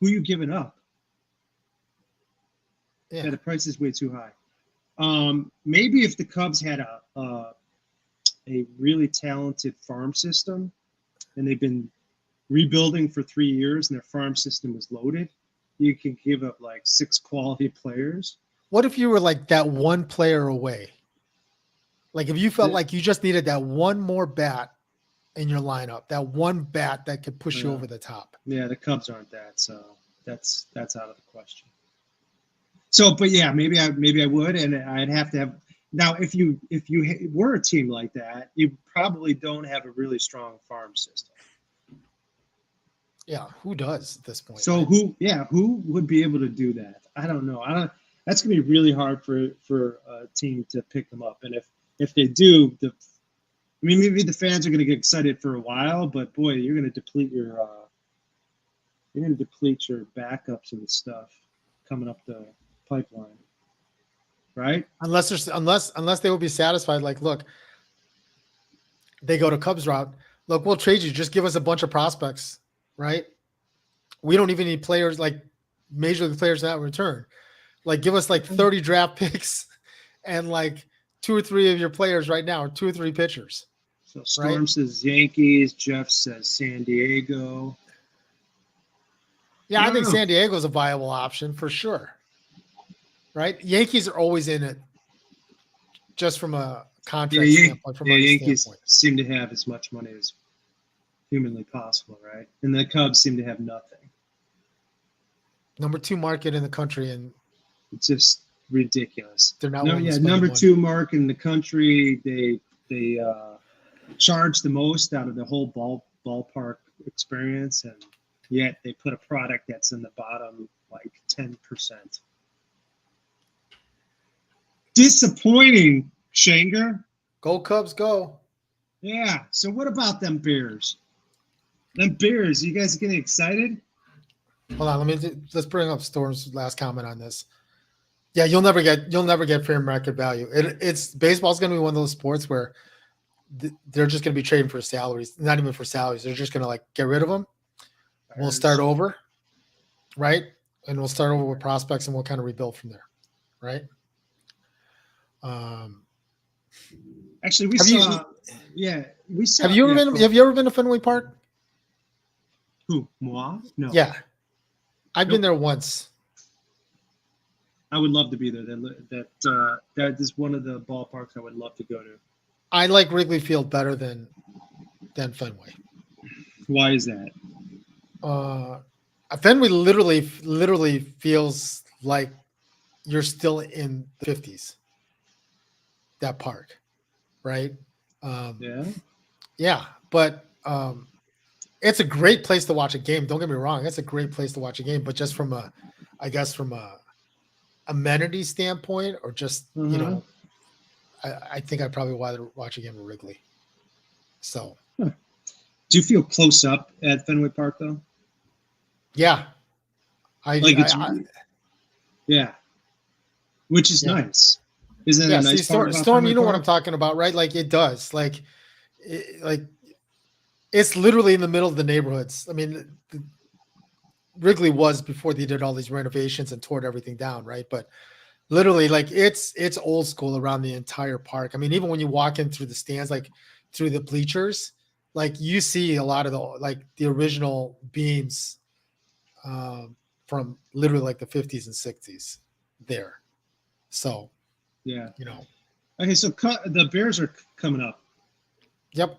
A: Who are you giving up? Yeah, the price is way too high. Maybe if the Cubs had a really talented farm system and they've been rebuilding for 3 years and their farm system was loaded, you could give up like 6 quality players.
B: What if you were like that one player away? Like if you felt like you just needed that one more bat in your lineup, that one bat that could push you over the top.
A: Yeah, the Cubs aren't that, so that's out of the question. So, but yeah, maybe I would, and I'd have to have. Now, if you were a team like that, you probably don't have a really strong farm system.
B: Yeah, who does at this point?
A: So who would be able to do that? I don't know. That's gonna be really hard for a team to pick them up, and if they do, maybe the fans are gonna get excited for a while, but boy, you're gonna deplete your backups and stuff coming up the pipeline, right?
B: Unless they will be satisfied. Like, look, they go to Cubs route. Look, we'll trade you. Just give us a bunch of prospects, right? We don't even need players like major league players that return. Like give us like 30 draft picks and like 2 or 3 of your players right now, or 2 or 3 pitchers.
A: So Storm says Yankees, Jeff says San Diego.
B: Yeah, I think San Diego is a viable option for sure. Right? Yankees are always in it just from a contract standpoint, from money
A: Yankees
B: standpoint.
A: Seem to have as much money as humanly possible, right? And the Cubs seem to have nothing.
B: Number 2 market in the country, and
A: it's just ridiculous.
B: They're not.
A: Number 2 market in the country. They charge the most out of the whole ballpark experience, and yet they put a product that's in the bottom like 10%. Disappointing, Shanger.
B: Go Cubs, go.
A: Yeah. So what about them Bears? Them Bears, you guys getting excited?
B: Hold on, let's bring up Storm's last comment on this. Yeah, you'll never get fair market value. It's baseball's going to be one of those sports where they're just going to be trading for salaries, not even for salaries. They're just going to like get rid of them. We'll start over, right? And we'll start over with prospects, and we'll kind of rebuild from there, right?
A: Actually, we saw.
B: Have you ever been to Fenway Park?
A: Who? Moi? No.
B: Yeah, I've been there once.
A: I would love to be there. That is one of the ballparks I would love to go to.
B: I like Wrigley Field better than Fenway.
A: Why is that?
B: Fenway literally feels like you're still in the 50s. That park, right? Yeah, but it's a great place to watch a game. Don't get me wrong; it's a great place to watch a game. But just from a amenity standpoint, or just I think I'd probably rather watch a game at Wrigley. So,
A: do you feel close up at Fenway Park though?
B: Yeah,
A: yeah, which is nice. Isn't that a nice part about
B: Storm? You know
A: Park?
B: what I'm talking about, right? Like it does. Like it's literally in the middle of the neighborhoods. I mean, Wrigley was before they did all these renovations and tore everything down, right? But literally, like it's old school around the entire park. I mean, even when you walk in through the stands, like through the bleachers, like you see a lot of the original beams from literally like the 50s and 60s there. So,
A: yeah,
B: Okay,
A: so the Bears are coming up.
B: Yep,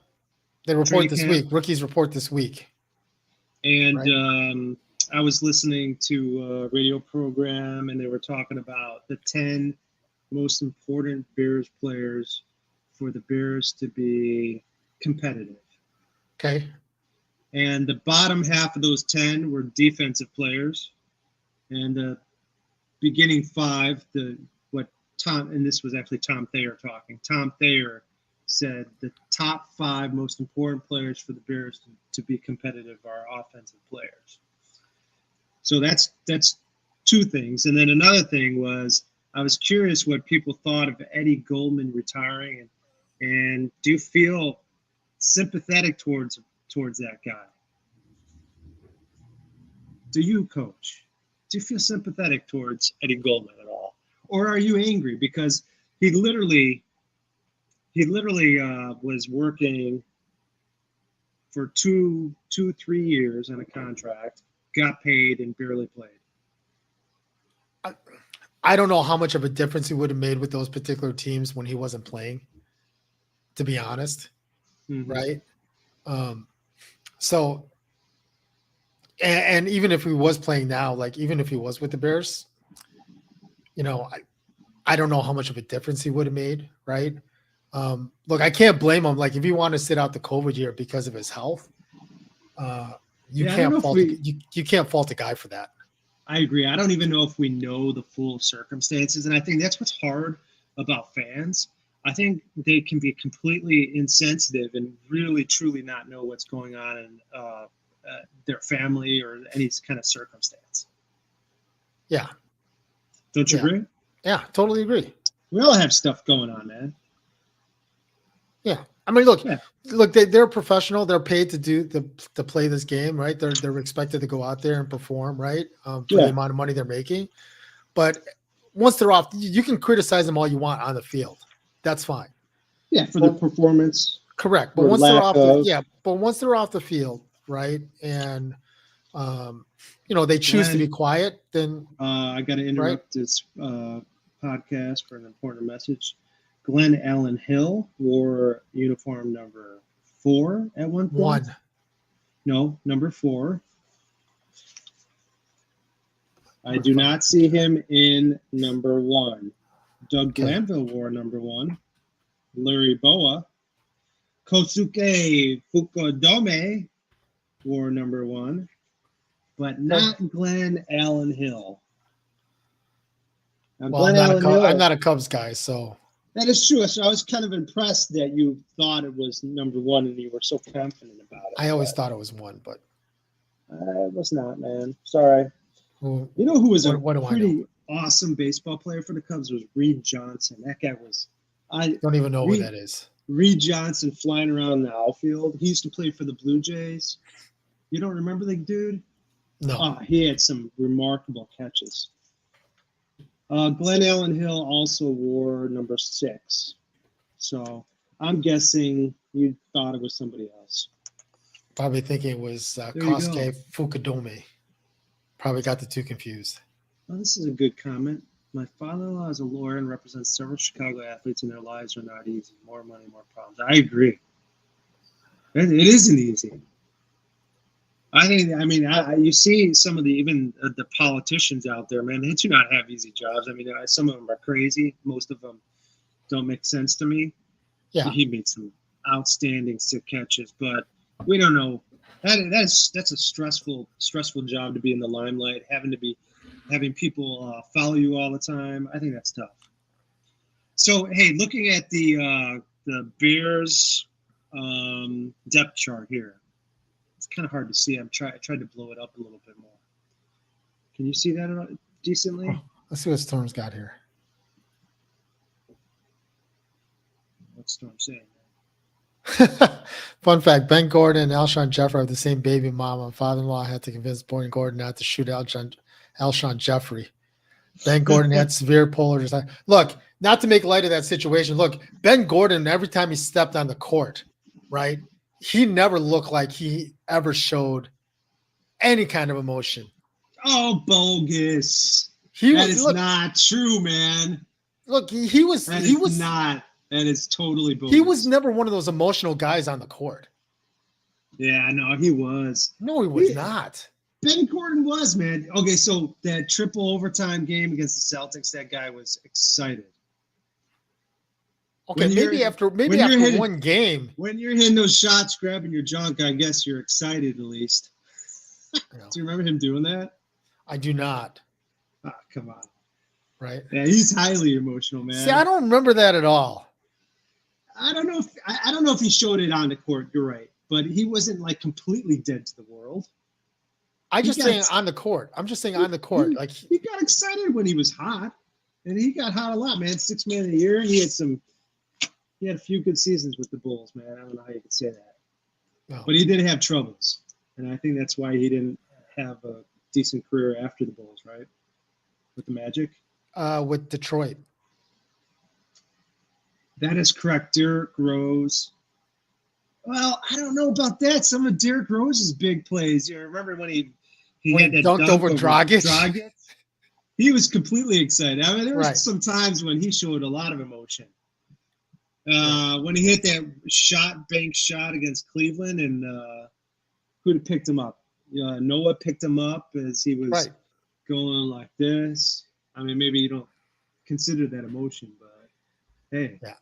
B: they report this week. Rookies report this week.
A: And right? I was listening to a radio program, and they were talking about the 10 most important Bears players for the Bears to be competitive.
B: Okay.
A: And the bottom half of those 10 were defensive players. And the beginning 5, and this was actually Tom Thayer talking. Tom Thayer said the top 5 most important players for the Bears to be competitive are offensive players. So that's 2 things. And then another thing was I was curious what people thought of Eddie Goldman retiring, and do you feel sympathetic towards that guy? Do you, Coach? Do you feel sympathetic towards Eddie Goldman at all? Or are you angry because he literally was working for 2, 3 years on a contract, got paid, and barely played?
B: I don't know how much of a difference he would have made with those particular teams when he wasn't playing, to be honest. Mm-hmm. Right? So, and even if he was playing now, like even if he was with the Bears, I don't know how much of a difference he would have made, right? Look, I can't blame him. Like if he wanted to sit out the COVID year because of his health, you can't fault a guy for that.
A: I agree. I don't even know if we know the full circumstances, and I think that's what's hard about fans. I think they can be completely insensitive and really, truly not know what's going on in their family or any kind of circumstance.
B: Yeah.
A: Don't you agree?
B: Yeah, totally agree.
A: We all have stuff going on, man.
B: Yeah. I mean, look, they're professional. They're paid to play this game, right? They're expected to go out there and perform, right? For the amount of money they're making. But once they're off, you can criticize them all you want on the field. That's fine.
A: Yeah, for the performance.
B: Correct. But once they're off the field, right? And they choose to be quiet, then
A: I got to interrupt this podcast for an important message. Glenn Allen Hill wore uniform number 4 at one point. No, number 4. I do not see him in number 1. Doug Glanville wore number 1. Larry Boa. Kosuke Fukudome wore number 1. But not Glenn Allen Hill.
B: Now, I'm not a Cubs guy, so.
A: That is true. So I was kind of impressed that you thought it was number 1 and you were so confident about it.
B: I always thought it was 1, but.
A: It was not, man. Sorry.
B: Well,
A: you know who was a pretty awesome baseball player for the Cubs was Reed Johnson. That guy was. I
B: don't even know who that is.
A: Reed Johnson flying around the outfield. He used to play for the Blue Jays. You don't remember the dude?
B: No.
A: Oh, he had some remarkable catches. Glenn Allen Hill also wore number 6. So I'm guessing you thought it was somebody else.
B: Probably thinking it was Kosuke Fukudome. Probably got the two confused.
A: Well, this is a good comment. My father-in-law is a lawyer and represents several Chicago athletes, and their lives are not easy. More money, more problems. I agree. It isn't easy. You see some of the politicians out there, man, they do not have easy jobs. I mean, some of them are crazy. Most of them don't make sense to me.
B: Yeah.
A: He made some outstanding sick catches, but we don't know. That's a stressful job to be in the limelight, having people follow you all the time. I think that's tough. So, hey, looking at the Bears depth chart here, it's kind of hard to see. I tried to blow it up a little bit more. Can you see that decently?
B: Oh, let's see what Storm's got here.
A: What's Storm saying?
B: Fun fact, Ben Gordon and Alshon Jeffrey have the same baby mama. My father-in-law had to convince Boyd Gordon not to shoot Alshon Jeffrey. Ben Gordon had severe polar desire. Look, not to make light of that situation. Look, Ben Gordon, every time he stepped on the court, right, he never looked like he ever showed any kind of emotion.
A: Oh, bogus. That is not true, man.
B: Look, he was
A: not. That is totally bogus.
B: He was never one of those emotional guys on the court.
A: Yeah, no, he was.
B: No, he was not.
A: Ben Gordon was, man. Okay, so that triple overtime game against the Celtics, that guy was excited.
B: Okay, maybe after one game.
A: When you're hitting those shots, grabbing your junk, I guess you're excited at least. Do you remember him doing that?
B: I do not.
A: Oh, come on.
B: Right?
A: Yeah, he's highly emotional, man.
B: See, I don't remember that at all.
A: I don't know if he showed it on the court. You're right, but he wasn't like completely dead to the world.
B: I'm just saying on the court. Like
A: he got excited when he was hot, and he got hot a lot, man. 6 man of the year. He had a few good seasons with the Bulls, man. I don't know how you could say that, but he did have troubles, and I think that's why he didn't have a decent career after the Bulls, right? With the Magic,
B: with Detroit.
A: That is correct. Derrick Rose. Well, I don't know about that. Some of Derrick Rose's big plays. You remember when he had that
B: dunked over Dragic?
A: He was completely excited. I mean, there was some times when he showed a lot of emotion. When he hit that bank shot against Cleveland, and who'd have picked him up? Noah picked him up as he was going like this. I mean, maybe you don't consider that emotion, but hey.
B: Yeah.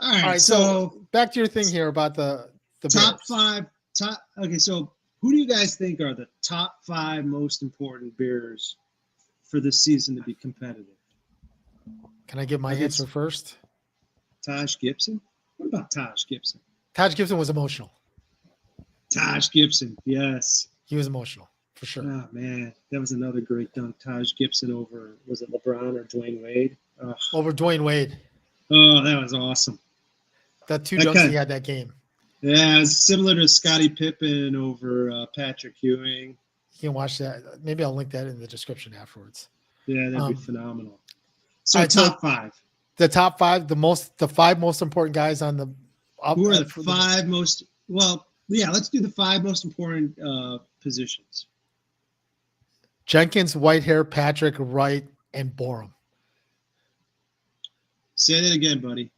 A: All right, so
B: back to your thing here about the
A: top
B: Bears.
A: 5. Okay, so who do you guys think are the top 5 most important Bears for this season to be competitive?
B: Can I give my answer first?
A: Taj Gibson? What about Taj Gibson?
B: Taj Gibson was emotional.
A: Taj Gibson, yes.
B: He was emotional, for sure.
A: Oh, man. That was another great dunk. Taj Gibson over, was it LeBron or Dwayne Wade?
B: Over Dwayne Wade.
A: Oh, that was awesome.
B: That two dunks he had that game.
A: Yeah, it's similar to Scottie Pippen over Patrick Ewing.
B: You can watch that. Maybe I'll link that in the description afterwards.
A: Yeah, that'd be phenomenal. So top five.
B: The top five, the five most important guys on the.
A: Who are the five most? Well, yeah, let's do the five most important positions.
B: Jenkins, Whitehair, Patrick, Wright, and Borum.
A: Say that again, buddy.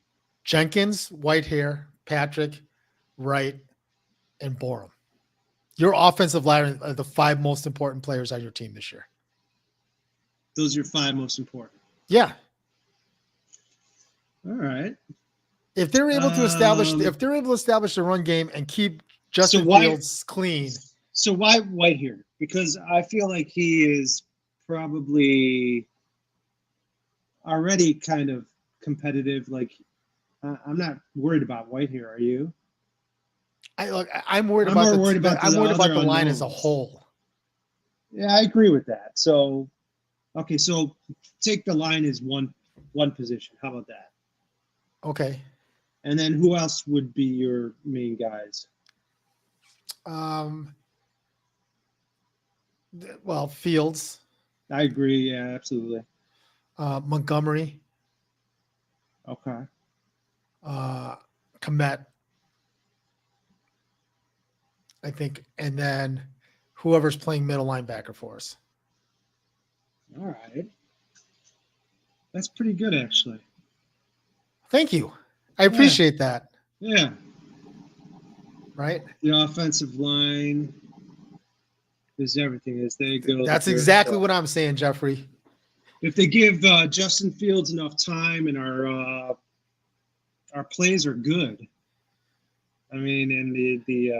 B: Jenkins, Whitehair, Patrick, Wright, and Borum. Your offensive line are the five most important players on your team this year.
A: Those are your five most important.
B: Yeah.
A: All right.
B: If they're able to establish the run game and keep Justin Fields clean.
A: So why Whitehair? Because I feel like he is probably already kind of competitive. Like, I'm not worried about Whitehair. Are you?
B: I'm worried about the line as a whole.
A: Yeah, I agree with that. So, okay, so take the line as one position. How about that?
B: Okay.
A: And then who else would be your main guys?
B: Well, Fields.
A: I agree. Yeah, absolutely.
B: Montgomery.
A: Okay.
B: Komet. I think, and then whoever's playing middle linebacker for us.
A: All right. That's pretty good, actually.
B: Thank you. I appreciate that.
A: Yeah.
B: Right?
A: The offensive line is everything as they go.
B: That's exactly what I'm saying, Jeffrey.
A: If they give Justin Fields enough time and our plays are good, I mean, and the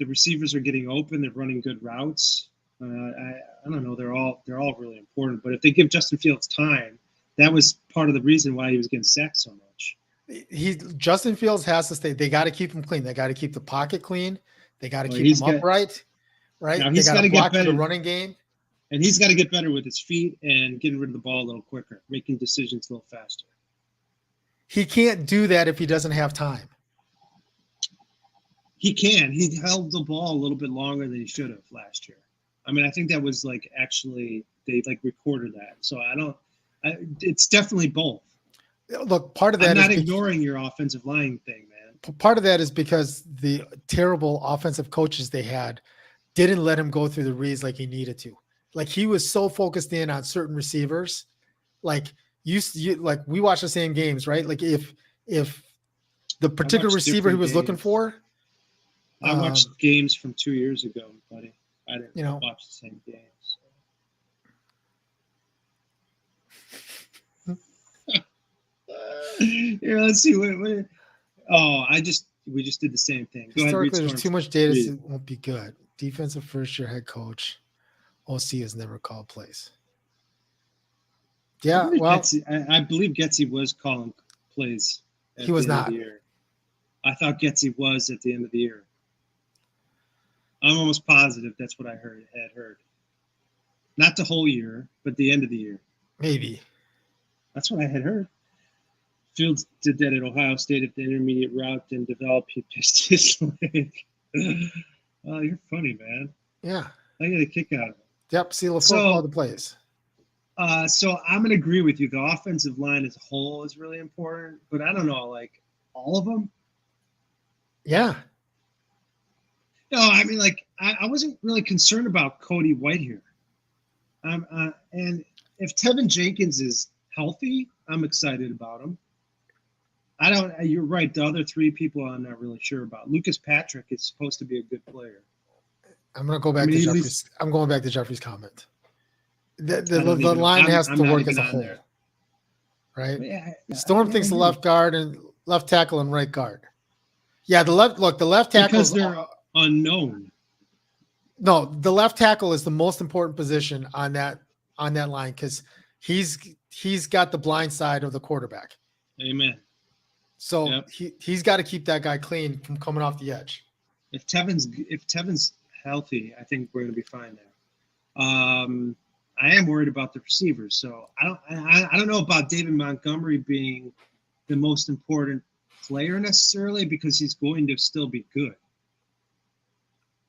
A: receivers are getting open, they're running good routes. I don't know, they're all really important. But if they give Justin Fields time, that was part of the reason why he was getting sacked so much.
B: Justin Fields has to stay. They got to keep him clean. They got to keep the pocket clean. They got to keep him upright. Right?
A: Now he's got to
B: block
A: get better
B: the running game.
A: And he's got to get better with his feet and getting rid of the ball a little quicker, making decisions a little faster.
B: He can't do that if he doesn't have time.
A: He can. He held the ball a little bit longer than he should have last year. I mean, I think that was actually they recorded that. So it's definitely both.
B: Look, part of that
A: I'm not ignoring your offensive line thing, man.
B: Part of that is because the terrible offensive coaches they had didn't let him go through the reads like he needed to. Like he was so focused in on certain receivers. Like you we watch the same games, right? Like if the particular receiver he was looking for.
A: I watched games from 2 years ago, buddy. I didn't watch the same games. So. Here, let's see. We just did the same thing. Go
B: Historically,
A: ahead,
B: there's too much data, so it won't be good. Defensive first-year head coach. OC has never called plays. Yeah,
A: I believe Getsy was calling plays.
B: He was not.
A: I thought Getsy was at the end of the year. I'm almost positive that's what I had heard. Not the whole year, but the end of the year.
B: Maybe.
A: That's what I had heard. Fields did that at Ohio State at the intermediate route and developed. He pitched his leg. Oh, you're funny, man.
B: Yeah.
A: I get a kick out of it.
B: Yep. See, LaFleur called the plays.
A: So I'm going to agree with you. The offensive line as a whole is really important, but I don't know, all of them.
B: Yeah.
A: No, I mean, I wasn't really concerned about Cody Whitehair. And if Tevin Jenkins is healthy, I'm excited about him. You're right. The other three people I'm not really sure about. Lucas Patrick is supposed to be a good player.
B: I'm going to go back to Jeffrey's. I'm going back to Jeffrey's comment. The line has to work as a whole.
A: There.
B: Right? Yeah, Storm thinks the left guard and left tackle and right guard. Yeah, the left tackle
A: because they're unknown.
B: No, the left tackle is the most important position on that line because he's got the blind side of the quarterback.
A: Amen.
B: So he's got to keep that guy clean from coming off the edge.
A: If Tevin's healthy, I think we're going to be fine there. I am worried about the receivers, so I don't know about David Montgomery being the most important player necessarily because he's going to still be good.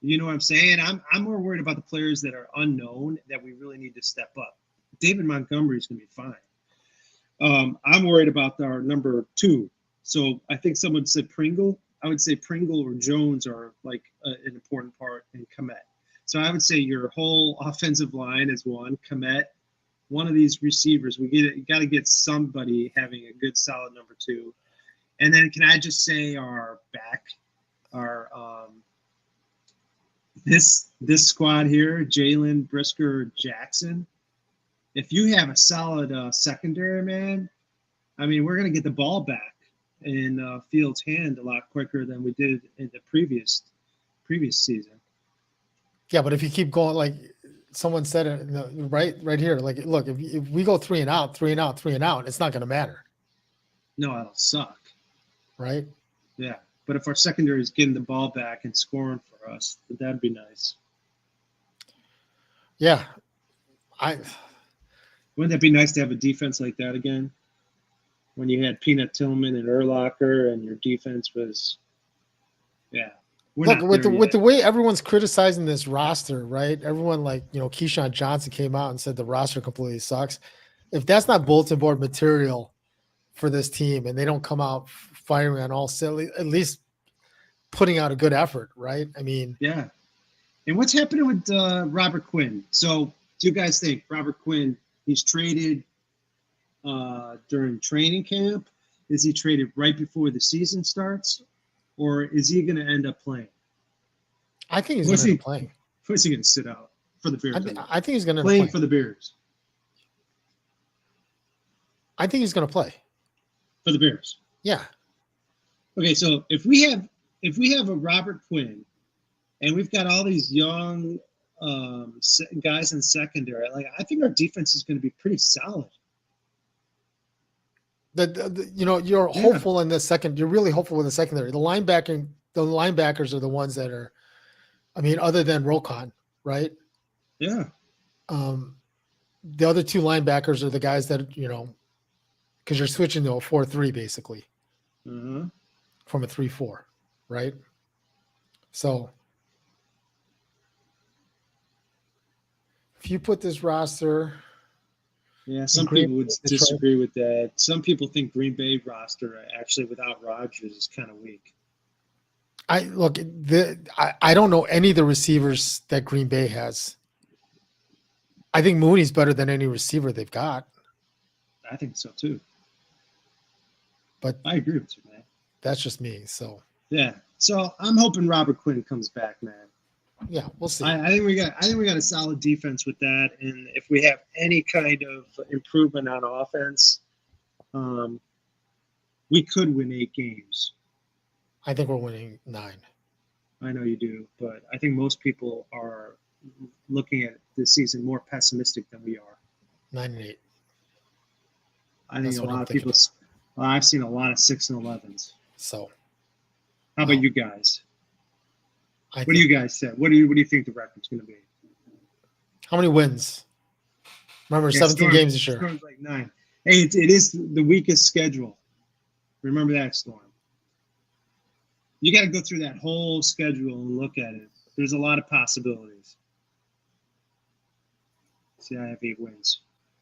A: You know what I'm saying? I'm more worried about the players that are unknown that we really need to step up. David Montgomery is going to be fine. I'm worried about our number 2. So I think someone said Pringle. I would say Pringle or Jones are like an important part in Komet. So I would say your whole offensive line is one. Komet, one of these receivers. We got to get somebody having a good, solid number 2. And then can I just say our back, this squad here, Jalen, Brisker, Jackson. If you have a solid secondary, man, I mean, we're going to get the ball back in Fields' hand a lot quicker than we did in the previous season.
B: Yeah, but if you keep going, like someone said it right here, like, look, if we go 3 and out, it's not going to matter.
A: No, it'll suck.
B: Right?
A: Yeah. But if our secondary is getting the ball back and scoring for us, that'd be nice.
B: Yeah.
A: Wouldn't that be nice to have a defense like that again? When you had Peanut Tillman and Urlacher and your defense was, yeah.
B: Look, with the way everyone's criticizing this roster, right? Everyone, like, Keyshawn Johnson came out and said the roster completely sucks. If that's not bulletin board material for this team and they don't come out firing on all cylinders, at least putting out a good effort, right? I mean,
A: yeah. And what's happening with Robert Quinn? So do you guys think Robert Quinn, he's traded during training camp? Is he traded right before the season starts? Or is he going to end up playing?
B: I think he's going to end up playing.
A: Who's he going to sit out for the Bears?
B: I think he's going to
A: playing for the Bears.
B: I think he's going to play
A: for the Bears.
B: Yeah.
A: Okay, so if we have a Robert Quinn, and we've got all these young guys in secondary, like I think our defense is going to be pretty solid.
B: You're hopeful in the second. You're really hopeful in the secondary. The linebackers are the ones that are, I mean, other than Rokon, right?
A: Yeah.
B: The other 2 linebackers are the guys that, because you're switching to a 4-3 basically, from a 3-4, right? So if you put this roster.
A: Yeah, some people would disagree with that. Some people think Green Bay roster actually without Rodgers is kind of weak.
B: I don't know any of the receivers that Green Bay has. I think Mooney's better than any receiver they've got.
A: I think so too.
B: But
A: I agree with you, man.
B: That's just me. So
A: yeah. So I'm hoping Robert Quinn comes back, man.
B: Yeah, we'll see.
A: I think we got a solid defense with that, and if we have any kind of improvement on offense, we could win 8 games.
B: I think we're winning 9.
A: I know you do, but I think most people are looking at this season more pessimistic than we are.
B: 9 and 8.
A: I think a lot of people. Well, I've seen a lot of 6 and 11s.
B: So,
A: how about you guys? What do you guys say? What do you think the record's going to be?
B: How many wins? Remember, 17 games this year.
A: Storm's like 9. Hey, it is the weakest schedule. Remember that, Storm. You got to go through that whole schedule and look at it. There's a lot of possibilities. See, I have 8 wins.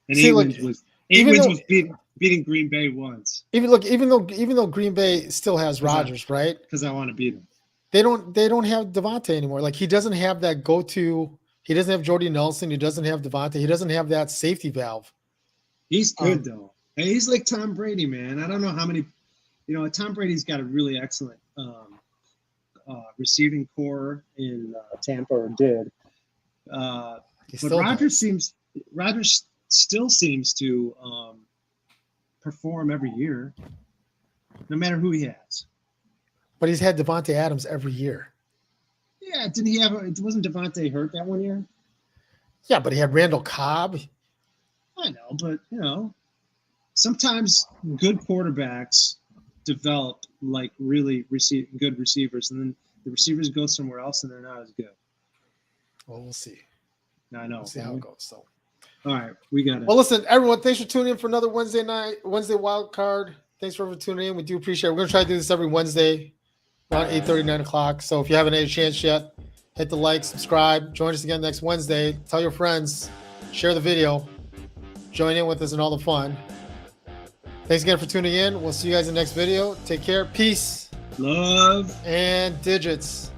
A: And 8 wins was beating Green Bay once.
B: Even though Green Bay still has Rodgers, right?
A: Because I want to beat him.
B: They don't have Devontae anymore. Like, he doesn't have that go-to. He doesn't have Jordy Nelson. He doesn't have Devontae. He doesn't have that safety valve.
A: He's good though. Hey, he's like Tom Brady, man. I don't know how many. Tom Brady's got a really excellent receiving core in Tampa, or did. But Rodgers still seems to perform every year, no matter who he has.
B: But he's had Devontae Adams every year.
A: Yeah, didn't he have? Wasn't Devontae hurt that one year?
B: Yeah, but he had Randall Cobb.
A: I know, but sometimes good quarterbacks develop like really good receivers, and then the receivers go somewhere else, and they're not as good.
B: Well, we'll see.
A: I know.
B: We'll see how it goes. So,
A: all right, we got it.
B: Well, listen, everyone, thanks for tuning in for another Wednesday Wild Card. Thanks for tuning in. We do appreciate it. We're going to try to do this every Wednesday around 8:30, 9 o'clock. So if you haven't had a chance yet, hit the like, subscribe. Join us again next Wednesday. Tell your friends. Share the video. Join in with us in all the fun. Thanks again for tuning in. We'll see you guys in the next video. Take care. Peace.
A: Love.
B: And digits.